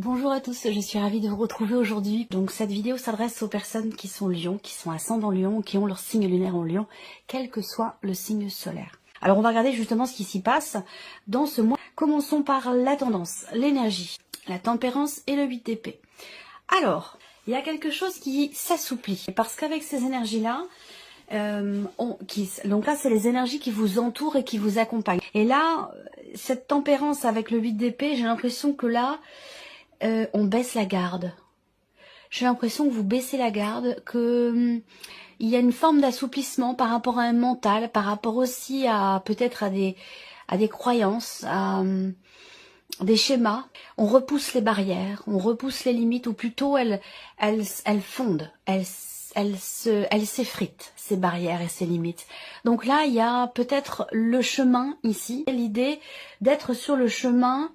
Bonjour à tous, je suis ravie de vous retrouver aujourd'hui. Donc cette vidéo s'adresse aux personnes qui sont Lion, qui sont ascendant Lion, qui ont leur signe lunaire en Lion, quel que soit le signe solaire. Alors on va regarder justement ce qui s'y passe dans ce mois. Commençons par la tendance, l'énergie, la tempérance et le 8 d'épée. Alors, il y a quelque chose qui s'assouplit, parce qu'avec ces énergies-là, donc là c'est les énergies qui vous entourent et qui vous accompagnent. Et là, cette tempérance avec le 8 d'épée, j'ai l'impression que là, on baisse la garde. J'ai l'impression que vous baissez la garde, que il y a une forme d'assouplissement par rapport à un mental, par rapport aussi à peut-être à des croyances, à des schémas. On repousse les barrières, on repousse les limites, ou plutôt elles fondent, elles s'effritent, ces barrières et ces limites. Donc là, il y a peut-être le chemin ici, l'idée d'être sur le chemin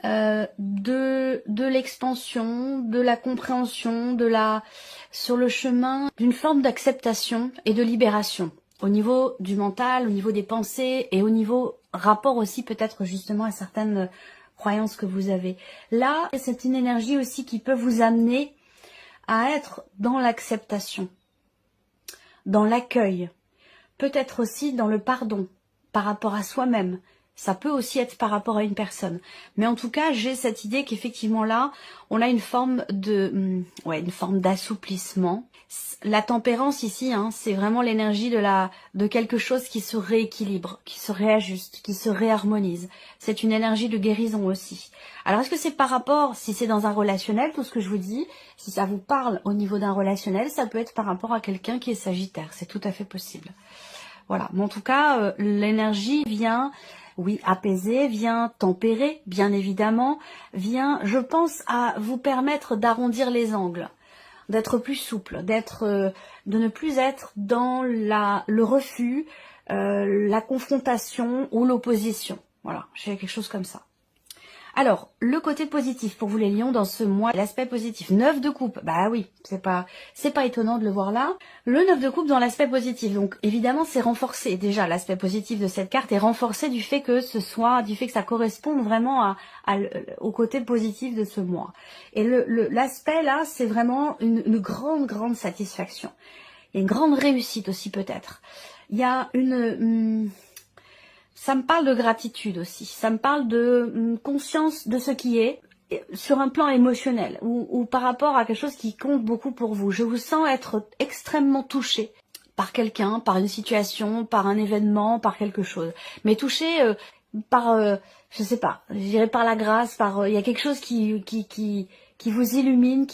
de l'expansion, de la compréhension, sur le chemin d'une forme d'acceptation et de libération au niveau du mental, au niveau des pensées et au niveau rapport aussi peut-être justement à certaines croyances que vous avez. Là, c'est une énergie aussi qui peut vous amener à être dans l'acceptation, dans l'accueil, peut-être aussi dans le pardon par rapport à soi-même. Ça peut aussi être par rapport à une personne. Mais en tout cas, j'ai cette idée qu'effectivement là, on a une forme d'assouplissement. La tempérance ici, c'est vraiment l'énergie de quelque chose qui se rééquilibre, qui se réajuste, qui se réharmonise. C'est une énergie de guérison aussi. Alors est-ce que c'est par rapport, si c'est dans un relationnel, tout ce que je vous dis, si ça vous parle au niveau d'un relationnel, ça peut être par rapport à quelqu'un qui est Sagittaire. C'est tout à fait possible. Voilà. Mais en tout cas, l'énergie vient... oui, apaiser, vient tempérer, bien évidemment, vient, je pense, à vous permettre d'arrondir les angles, d'être plus souple, de ne plus être dans le refus, la confrontation ou l'opposition. Voilà, j'ai quelque chose comme ça. Alors, le côté positif pour vous les lions dans ce mois, l'aspect positif, 9 de coupe, bah oui, c'est pas étonnant de le voir là. Le 9 de coupe dans l'aspect positif, donc évidemment c'est renforcé, déjà l'aspect positif de cette carte est renforcé du fait que ça corresponde vraiment au côté positif de ce mois. Et l'aspect là, c'est vraiment une grande satisfaction. Il y a une grande réussite aussi peut-être. Il y a ça me parle de gratitude aussi, ça me parle de conscience de ce qui est, sur un plan émotionnel, ou par rapport à quelque chose qui compte beaucoup pour vous. Je vous sens être extrêmement touché par quelqu'un, par une situation, par un événement, par quelque chose. Mais touché je sais pas, je dirais par la grâce, il y a quelque chose qui vous illumine,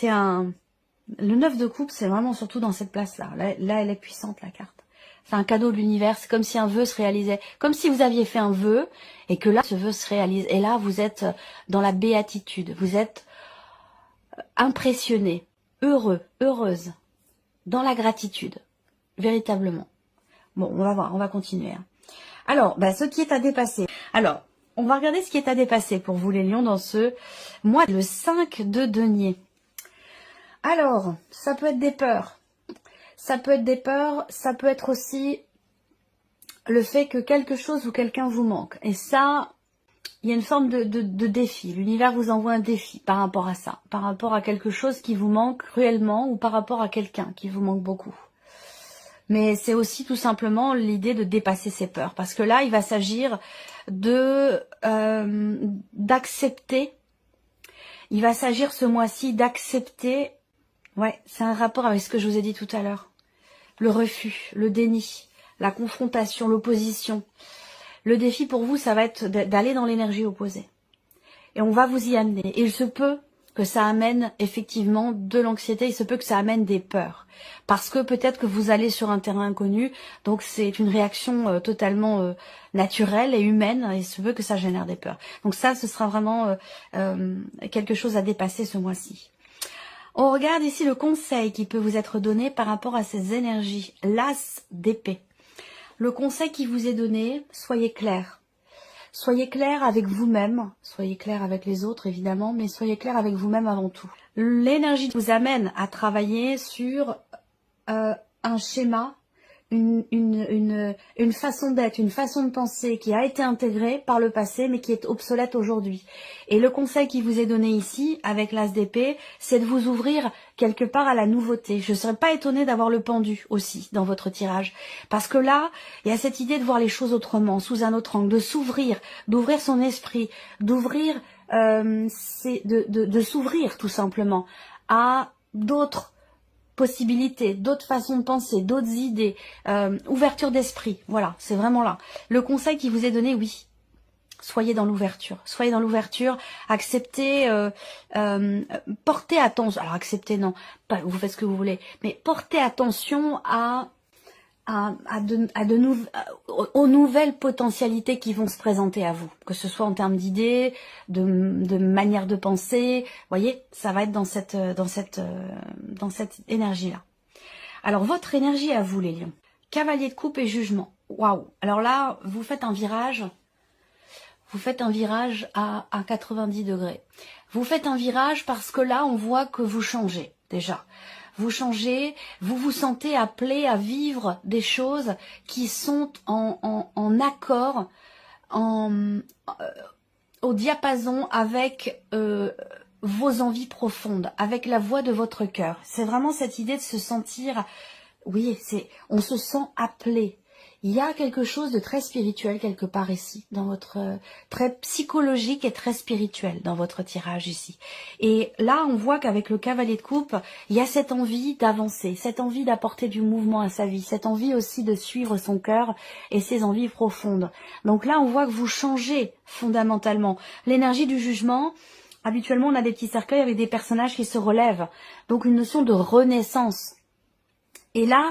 le 9 de coupe, c'est vraiment surtout dans cette place-là. Là, elle est puissante, la carte. C'est un cadeau de l'univers, c'est comme si un vœu se réalisait. Comme si vous aviez fait un vœu, et que là, ce vœu se réalise. Et là, vous êtes dans la béatitude. Vous êtes impressionné, heureux, heureuse, dans la gratitude. Véritablement. Bon, on va voir, on va continuer. Alors, ce qui est à dépasser. Alors, on va regarder ce qui est à dépasser pour vous les lions dans ce mois, le 5 de denier. Alors, ça peut être des peurs. Ça peut être aussi le fait que quelque chose ou quelqu'un vous manque. Et ça, il y a une forme de défi. L'univers vous envoie un défi par rapport à ça. Par rapport à quelque chose qui vous manque cruellement ou par rapport à quelqu'un qui vous manque beaucoup. Mais c'est aussi tout simplement l'idée de dépasser ses peurs. Parce que là, il va s'agir d'accepter. Il va s'agir ce mois-ci d'accepter. Ouais, c'est un rapport avec ce que je vous ai dit tout à l'heure. Le refus, le déni, la confrontation, l'opposition. Le défi pour vous, ça va être d'aller dans l'énergie opposée. Et on va vous y amener. Et il se peut que ça amène effectivement de l'anxiété, il se peut que ça amène des peurs. Parce que peut-être que vous allez sur un terrain inconnu, donc c'est une réaction totalement naturelle et humaine, et il se peut que ça génère des peurs. Donc ça, ce sera vraiment quelque chose à dépasser ce mois-ci. On regarde ici le conseil qui peut vous être donné par rapport à ces énergies. L'as d'épée. Le conseil qui vous est donné, soyez clair. Soyez clair avec vous-même. Soyez clair avec les autres, évidemment, mais soyez clair avec vous-même avant tout. L'énergie vous amène à travailler sur un schéma une façon d'être, une façon de penser qui a été intégrée par le passé mais qui est obsolète aujourd'hui. Et le conseil qui vous est donné ici avec l'As d'épée, c'est de vous ouvrir quelque part à la nouveauté. Je ne serais pas étonnée d'avoir le pendu aussi dans votre tirage. Parce que là, il y a cette idée de voir les choses autrement, sous un autre angle, de s'ouvrir, d'ouvrir son esprit, d'ouvrir, de s'ouvrir tout simplement à d'autres possibilités, d'autres façons de penser, d'autres idées, ouverture d'esprit, voilà, c'est vraiment là. Le conseil qui vous est donné, oui, soyez dans l'ouverture, acceptez, portez attention, alors acceptez non, pas, vous faites ce que vous voulez, mais portez attention aux nouvelles potentialités qui vont se présenter à vous, que ce soit en termes d'idées, de manière de penser, voyez, ça va être dans cette énergie-là. Alors, votre énergie à vous, les lions. Cavalier de coupe et jugement. Waouh. Alors là, vous faites un virage à 90 degrés. Vous faites un virage parce que là, on voit que vous changez, déjà. Vous changez, vous vous sentez appelé à vivre des choses qui sont en accord, au diapason avec vos envies profondes, avec la voix de votre cœur. C'est vraiment cette idée de se sentir, oui, on se sent appelé. Il y a quelque chose de très spirituel quelque part ici, dans votre très psychologique et très spirituel dans votre tirage ici. Et là, on voit qu'avec le cavalier de coupe, il y a cette envie d'avancer, cette envie d'apporter du mouvement à sa vie, cette envie aussi de suivre son cœur et ses envies profondes. Donc là, on voit que vous changez fondamentalement. L'énergie du jugement, habituellement, on a des petits cercueils avec des personnages qui se relèvent. Donc une notion de renaissance. Et là,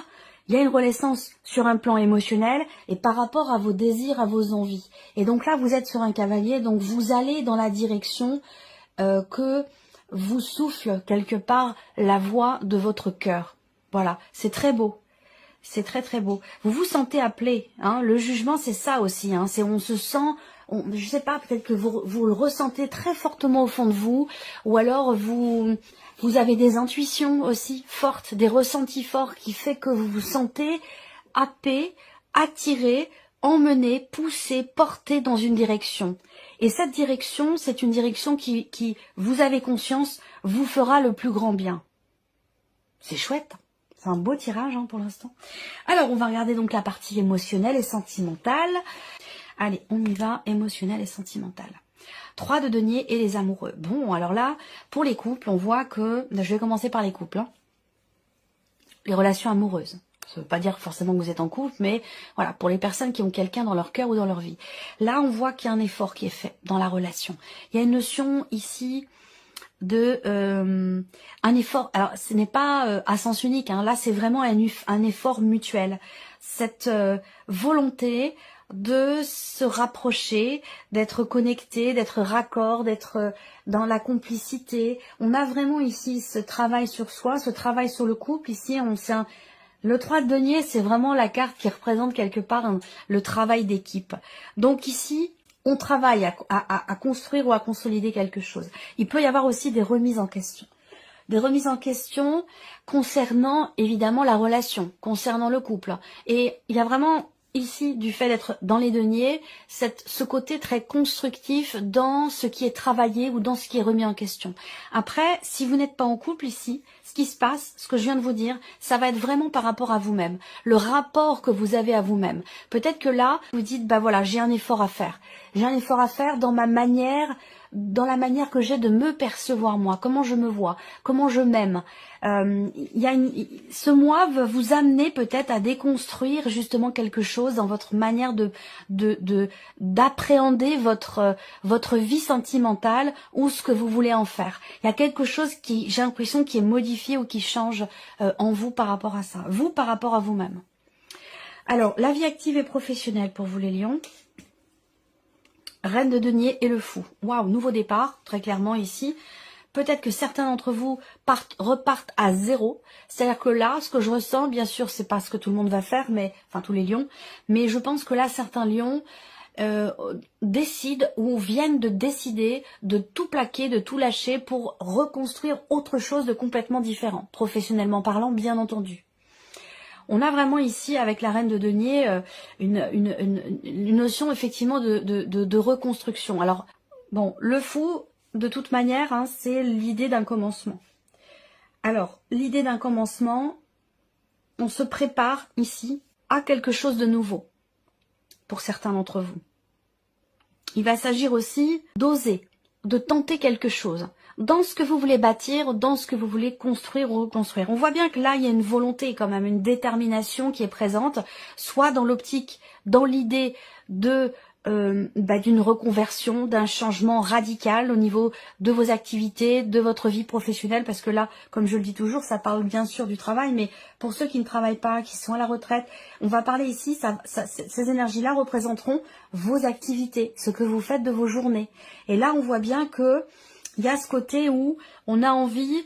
il y a une renaissance sur un plan émotionnel et par rapport à vos désirs, à vos envies. Et donc là, vous êtes sur un cavalier, donc vous allez dans la direction que vous souffle quelque part la voix de votre cœur. Voilà, c'est très beau. C'est très très beau. Vous vous sentez appelé. Hein, le jugement, c'est ça aussi. Hein, c'est on se sent... je sais pas, peut-être que vous le ressentez très fortement au fond de vous, ou alors vous avez des intuitions aussi fortes, des ressentis forts qui fait que vous vous sentez happé, attiré, emmené, poussé, porté dans une direction. Et cette direction, c'est une direction qui, vous avez conscience, vous fera le plus grand bien. C'est chouette. C'est un beau tirage hein, pour l'instant. Alors, on va regarder donc la partie émotionnelle et sentimentale. Allez, on y va, émotionnel et sentimental. 3 de denier et les amoureux. Bon, alors là, pour les couples, on voit que... Je vais commencer par les couples. Hein. Les relations amoureuses. Ça ne veut pas dire forcément que vous êtes en couple, mais voilà, pour les personnes qui ont quelqu'un dans leur cœur ou dans leur vie. Là, on voit qu'il y a un effort qui est fait dans la relation. Il y a une notion ici de un effort. Alors, ce n'est pas à sens unique. Hein, là, c'est vraiment un effort mutuel. Cette volonté de se rapprocher, d'être connecté, d'être raccord, d'être dans la complicité. On a vraiment ici ce travail sur soi, ce travail sur le couple. Ici, le 3 de denier, c'est vraiment la carte qui représente quelque part le travail d'équipe. Donc ici, on travaille à construire ou à consolider quelque chose. Il peut y avoir aussi des remises en question. Des remises en question concernant évidemment la relation, concernant le couple. Et il y a vraiment... ici, du fait d'être dans les deniers, ce côté très constructif dans ce qui est travaillé ou dans ce qui est remis en question. Après, si vous n'êtes pas en couple ici, ce qui se passe, ce que je viens de vous dire, ça va être vraiment par rapport à vous-même, le rapport que vous avez à vous-même. Peut-être que là, vous dites, bah voilà, j'ai un effort à faire. J'ai un effort à faire dans ma manière, dans la manière que j'ai de me percevoir moi, comment je me vois, comment je m'aime. Ce mois va vous amener peut-être à déconstruire justement quelque chose dans votre manière d'appréhender votre vie sentimentale ou ce que vous voulez en faire. Il y a quelque chose qui, j'ai l'impression, qui est modifié ou qui change en vous par rapport à ça, vous par rapport à vous-même. Alors, la vie active et professionnelle pour vous les lions. Reine de denier et le fou. Waouh, nouveau départ, très clairement ici. Peut-être que certains d'entre vous repartent à zéro. C'est-à-dire que là, ce que je ressens, bien sûr, c'est pas ce que tout le monde va faire, mais enfin tous les lions. Mais je pense que là, certains lions décident ou viennent de décider de tout plaquer, de tout lâcher pour reconstruire autre chose de complètement différent, professionnellement parlant, bien entendu. On a vraiment ici, avec la reine de denier, une notion effectivement de reconstruction. Alors, bon, le fou, de toute manière, hein, c'est l'idée d'un commencement. Alors, l'idée d'un commencement, on se prépare ici à quelque chose de nouveau, pour certains d'entre vous. Il va s'agir aussi d'oser, de tenter quelque chose, dans ce que vous voulez bâtir, dans ce que vous voulez construire ou reconstruire. On voit bien que là, il y a une volonté quand même, une détermination qui est présente, soit dans l'optique, dans l'idée de d'une reconversion, d'un changement radical au niveau de vos activités, de votre vie professionnelle, parce que là, comme je le dis toujours, ça parle bien sûr du travail, mais pour ceux qui ne travaillent pas, qui sont à la retraite, on va parler ici, ces énergies-là représenteront vos activités, ce que vous faites de vos journées. Et là, on voit bien que il y a ce côté où on a envie,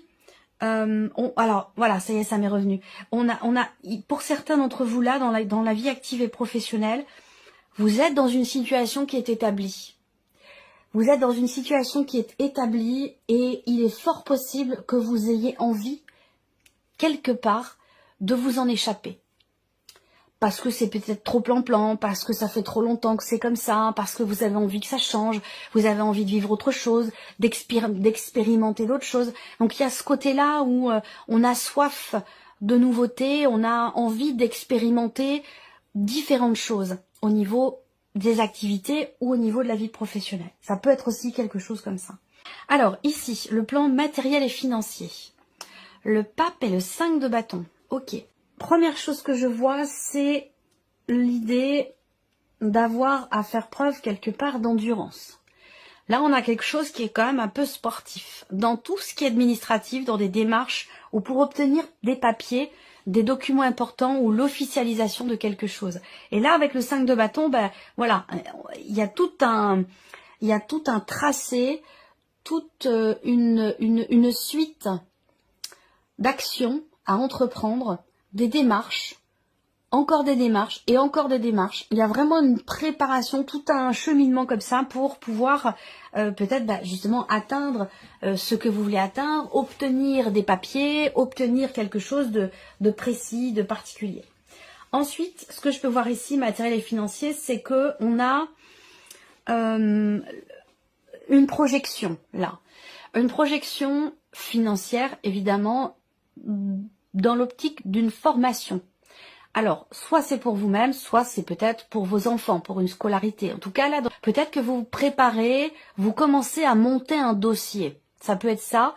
alors voilà, ça y est, ça m'est revenu. Pour certains d'entre vous là, dans la vie active et professionnelle, vous êtes dans une situation qui est établie. Vous êtes dans une situation qui est établie et il est fort possible que vous ayez envie, quelque part, de vous en échapper. Parce que c'est peut-être trop plan-plan, parce que ça fait trop longtemps que c'est comme ça, parce que vous avez envie que ça change, vous avez envie de vivre autre chose, d'expérimenter d'autres choses. Donc il y a ce côté-là où on a soif de nouveautés, on a envie d'expérimenter différentes choses au niveau des activités ou au niveau de la vie professionnelle. Ça peut être aussi quelque chose comme ça. Alors ici, le plan matériel et financier. Le pape et le 5 de bâton. Ok. Première chose que je vois, c'est l'idée d'avoir à faire preuve quelque part d'endurance. Là, on a quelque chose qui est quand même un peu sportif. Dans tout ce qui est administratif, dans des démarches ou pour obtenir des papiers, des documents importants ou l'officialisation de quelque chose. Et là, avec le 5 de bâton, ben voilà, il y a tout un tracé, toute une suite d'actions à entreprendre, des démarches, encore des démarches et encore des démarches. Il y a vraiment une préparation, tout un cheminement comme ça pour pouvoir peut-être justement atteindre ce que vous voulez atteindre, obtenir des papiers, obtenir quelque chose de précis, de particulier. Ensuite, ce que je peux voir ici, matériel et financier, c'est que on a une projection là. Une projection financière, évidemment, dans l'optique d'une formation. Alors, soit c'est pour vous-même, soit c'est peut-être pour vos enfants, pour une scolarité. En tout cas, là, peut-être que vous vous préparez, vous commencez à monter un dossier. Ça peut être ça,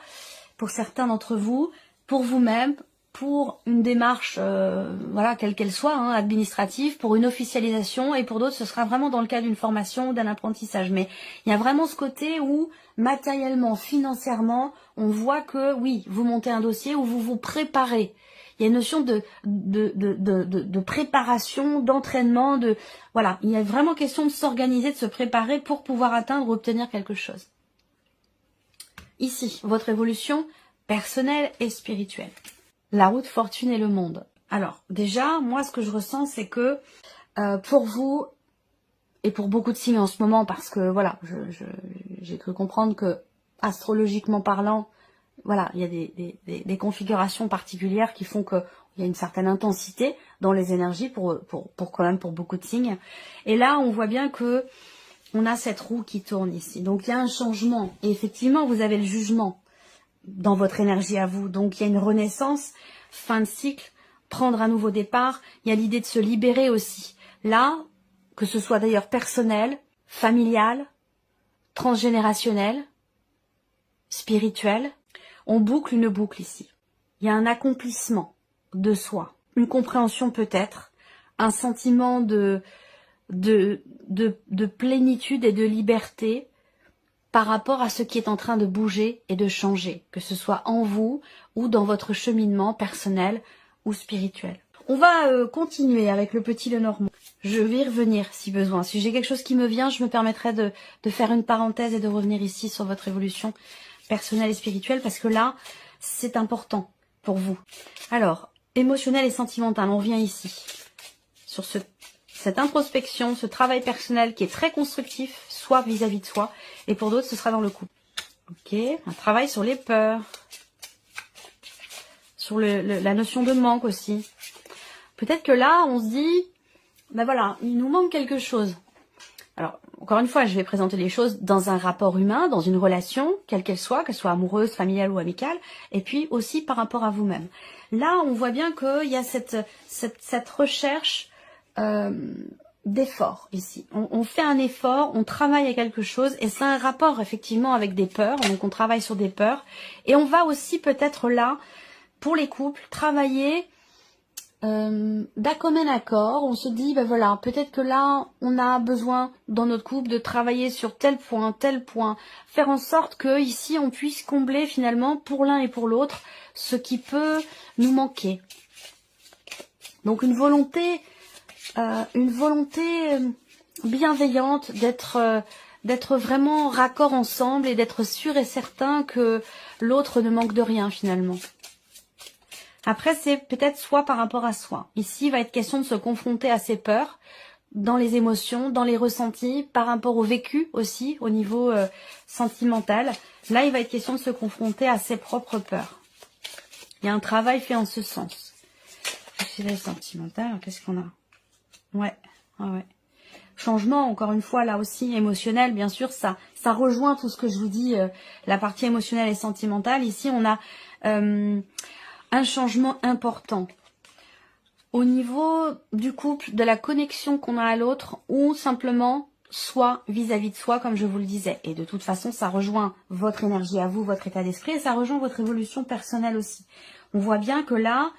pour certains d'entre vous, pour vous-même, pour une démarche, voilà, quelle qu'elle soit, hein, administrative, pour une officialisation, et pour d'autres, ce sera vraiment dans le cadre d'une formation ou d'un apprentissage. Mais il y a vraiment ce côté où, matériellement, financièrement, on voit que, oui, vous montez un dossier où vous vous préparez. Il y a une notion de préparation, d'entraînement, voilà. Il y a vraiment question de s'organiser, de se préparer pour pouvoir atteindre ou obtenir quelque chose. Ici, votre évolution personnelle et spirituelle. La route, fortune et le monde. Alors, déjà, moi, ce que je ressens, c'est que pour vous, et pour beaucoup de signes en ce moment, parce que, voilà, j'ai cru comprendre que, astrologiquement parlant, voilà, il y a des configurations particulières qui font qu'il y a une certaine intensité dans les énergies pour quand même pour beaucoup de signes. Et là, on voit bien que on a cette roue qui tourne ici. Donc, il y a un changement. Et effectivement, vous avez le jugement dans votre énergie à vous. Donc, il y a une renaissance, fin de cycle, prendre un nouveau départ. Il y a l'idée de se libérer aussi. Là, que ce soit d'ailleurs personnel, familial, transgénérationnel, spirituel, on boucle une boucle ici. Il y a un accomplissement de soi, une compréhension peut-être, un sentiment de plénitude et de liberté par rapport à ce qui est en train de bouger et de changer, que ce soit en vous ou dans votre cheminement personnel ou spirituel. On va continuer avec le petit Lenormand. Je vais y revenir si besoin. Si j'ai quelque chose qui me vient, je me permettrai de faire une parenthèse et de revenir ici sur votre évolution personnelle et spirituelle, parce que là, c'est important pour vous. Alors, émotionnel et sentimental, on revient ici sur cette introspection, ce travail personnel qui est très constructif, soit vis-à-vis de soi, et pour d'autres, ce sera dans le couple. Ok, un travail sur les peurs, sur la notion de manque aussi. Peut-être que là, on se dit, ben voilà, il nous manque quelque chose. Alors, encore une fois, je vais présenter les choses dans un rapport humain, dans une relation, quelle qu'elle soit amoureuse, familiale ou amicale, et puis aussi par rapport à vous-même. Là, on voit bien qu'il y a cette recherche d'effort ici. On fait un effort, on travaille à quelque chose, et c'est un rapport effectivement avec des peurs, donc on travaille sur des peurs, et on va aussi peut-être là, pour les couples, travailler d'un commun accord. On se dit, ben voilà, peut-être que là, on a besoin dans notre couple de travailler sur tel point, faire en sorte que ici, on puisse combler finalement pour l'un et pour l'autre ce qui peut nous manquer. Donc une volonté bienveillante d'être vraiment raccord ensemble et d'être sûr et certain que l'autre ne manque de rien finalement. Après, c'est peut-être soi par rapport à soi. Ici, il va être question de se confronter à ses peurs, dans les émotions, dans les ressentis, par rapport au vécu aussi, au niveau sentimental. Là, il va être question de se confronter à ses propres peurs. Il y a un travail fait en ce sens. Filet sentimental, qu'est-ce qu'on a? Ouais. Changement, encore une fois, là aussi, émotionnel, bien sûr, ça rejoint tout ce que je vous dis, la partie émotionnelle et sentimentale. Ici, on a un changement important au niveau du couple, de la connexion qu'on a à l'autre, ou simplement soi vis-à-vis de soi, comme je vous le disais. Et de toute façon, ça rejoint votre énergie à vous, votre état d'esprit, et ça rejoint votre évolution personnelle aussi. On voit bien que là,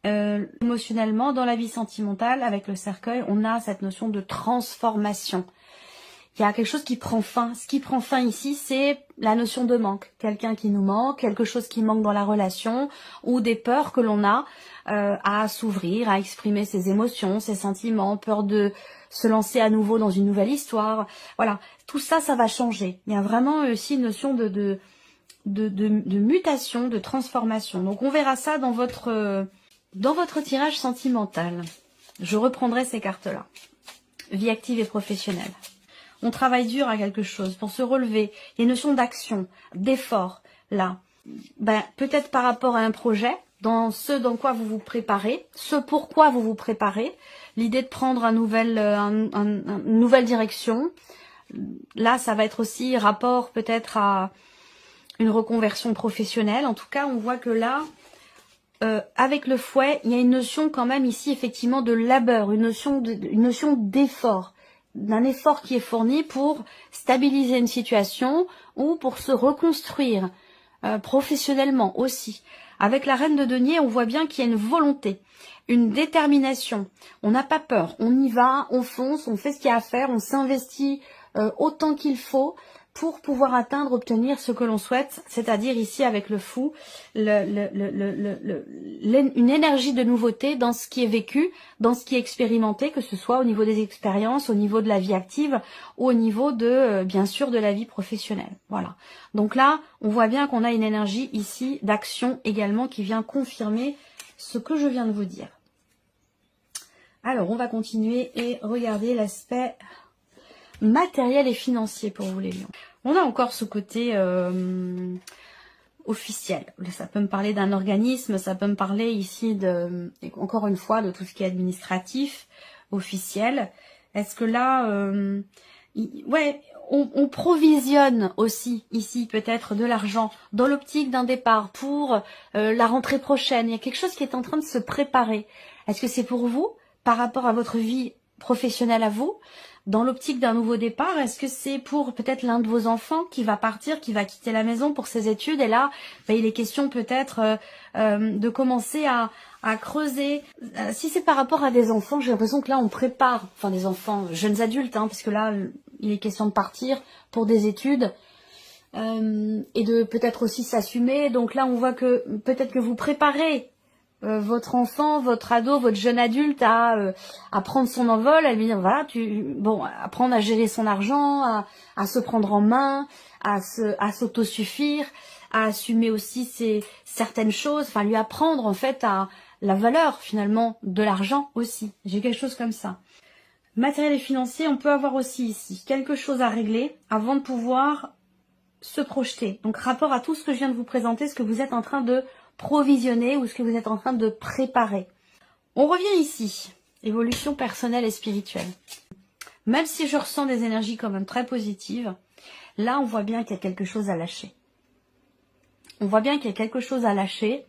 émotionnellement, dans la vie sentimentale, avec le cercueil, on a cette notion de transformation. Il y a quelque chose qui prend fin. Ce qui prend fin ici, c'est la notion de manque. Quelqu'un qui nous manque, quelque chose qui manque dans la relation, ou des peurs que l'on a à s'ouvrir, à exprimer ses émotions, ses sentiments, peur de se lancer à nouveau dans une nouvelle histoire. Voilà, tout ça, ça va changer. Il y a vraiment aussi une notion de mutation, de transformation. Donc on verra ça dans votre tirage sentimental. Je reprendrai ces cartes-là. Vie active et professionnelle. On travaille dur à quelque chose pour se relever. Il y a une notion d'action, d'effort, là. Ben, peut-être par rapport à un projet, dans ce dans quoi vous vous préparez, ce pourquoi vous vous préparez, l'idée de prendre une nouvelle direction. Là, ça va être aussi rapport peut-être à une reconversion professionnelle. En tout cas, on voit que là, avec le fouet, il y a une notion quand même ici, effectivement, de labeur, une notion d'effort. D'un effort qui est fourni pour stabiliser une situation ou pour se reconstruire professionnellement aussi. Avec la reine de denier, on voit bien qu'il y a une volonté, une détermination. On n'a pas peur, on y va, on fonce, on fait ce qu'il y a à faire, on s'investit autant qu'il faut pour pouvoir atteindre, obtenir ce que l'on souhaite, c'est-à-dire ici avec le fou, une énergie de nouveauté dans ce qui est vécu, dans ce qui est expérimenté, que ce soit au niveau des expériences, au niveau de la vie active, ou au niveau de, bien sûr, de la vie professionnelle. Voilà. Donc là, on voit bien qu'on a une énergie ici d'action également qui vient confirmer ce que je viens de vous dire. Alors, on va continuer et regarder l'aspect matériel et financier pour vous les lions. On a encore ce côté officiel. Ça peut me parler d'un organisme, ça peut me parler ici encore une fois de tout ce qui est administratif, officiel. Est-ce que là, ouais, on provisionne aussi ici peut-être de l'argent dans l'optique d'un départ pour la rentrée prochaine. Il y a quelque chose qui est en train de se préparer. Est-ce que c'est pour vous par rapport à votre vie professionnelle à vous? Dans l'optique d'un nouveau départ, est-ce que c'est pour peut-être l'un de vos enfants qui va partir, qui va quitter la maison pour ses études? Et là, il est question peut-être de commencer à creuser. Si c'est par rapport à des enfants, j'ai l'impression que là, on prépare, enfin des enfants, jeunes adultes, parce que là, il est question de partir pour des études et de peut-être aussi s'assumer. Donc là, on voit que peut-être que vous préparez votre enfant, votre ado, votre jeune adulte à prendre son envol, à lui dire voilà, apprendre à gérer son argent, à se prendre en main, à s'autosuffire, à assumer aussi certaines choses, enfin lui apprendre en fait à la valeur finalement de l'argent aussi. J'ai quelque chose comme ça. Matériel et financier, on peut avoir aussi ici quelque chose à régler avant de pouvoir se projeter. Donc rapport à tout ce que je viens de vous présenter, ce que vous êtes en train de provisionner ou ce que vous êtes en train de préparer. On revient ici, évolution personnelle et spirituelle. Même si je ressens des énergies quand même très positives, là on voit bien qu'il y a quelque chose à lâcher. On voit bien qu'il y a quelque chose à lâcher,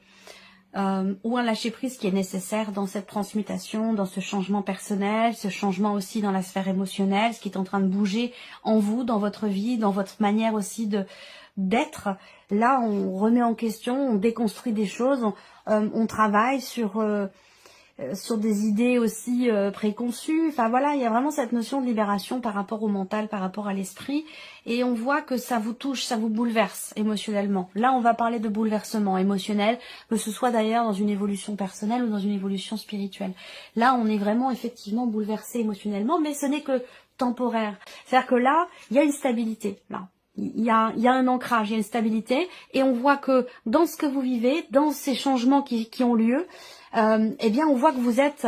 ou un lâcher-prise qui est nécessaire dans cette transmutation, dans ce changement personnel, ce changement aussi dans la sphère émotionnelle, ce qui est en train de bouger en vous, dans votre vie, dans votre manière aussi d'être. Là, on remet en question, on déconstruit des choses, on travaille sur des idées aussi préconçues. Enfin voilà, il y a vraiment cette notion de libération par rapport au mental, par rapport à l'esprit. Et on voit que ça vous touche, ça vous bouleverse émotionnellement. Là, on va parler de bouleversement émotionnel, que ce soit d'ailleurs dans une évolution personnelle ou dans une évolution spirituelle. Là, on est vraiment effectivement bouleversé émotionnellement, mais ce n'est que temporaire. C'est-à-dire que là, il y a une stabilité. Là, il y a un ancrage, il y a une stabilité. Et on voit que dans ce que vous vivez, dans ces changements qui ont lieu, eh bien on voit que vous êtes,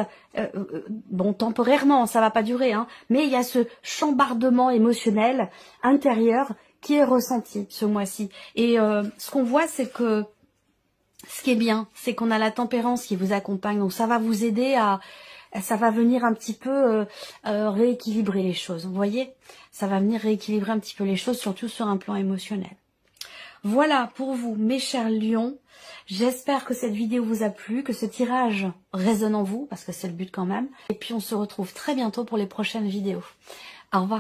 bon temporairement, ça va pas durer, hein, mais il y a ce chambardement émotionnel intérieur qui est ressenti ce mois-ci. Et ce qu'on voit, c'est que ce qui est bien, c'est qu'on a la tempérance qui vous accompagne, donc ça va vous aider ça va venir un petit peu rééquilibrer les choses, vous voyez, ça va venir rééquilibrer un petit peu les choses, surtout sur un plan émotionnel. Voilà pour vous, mes chers lions. J'espère que cette vidéo vous a plu, que ce tirage résonne en vous, parce que c'est le but quand même. Et puis on se retrouve très bientôt pour les prochaines vidéos. Au revoir.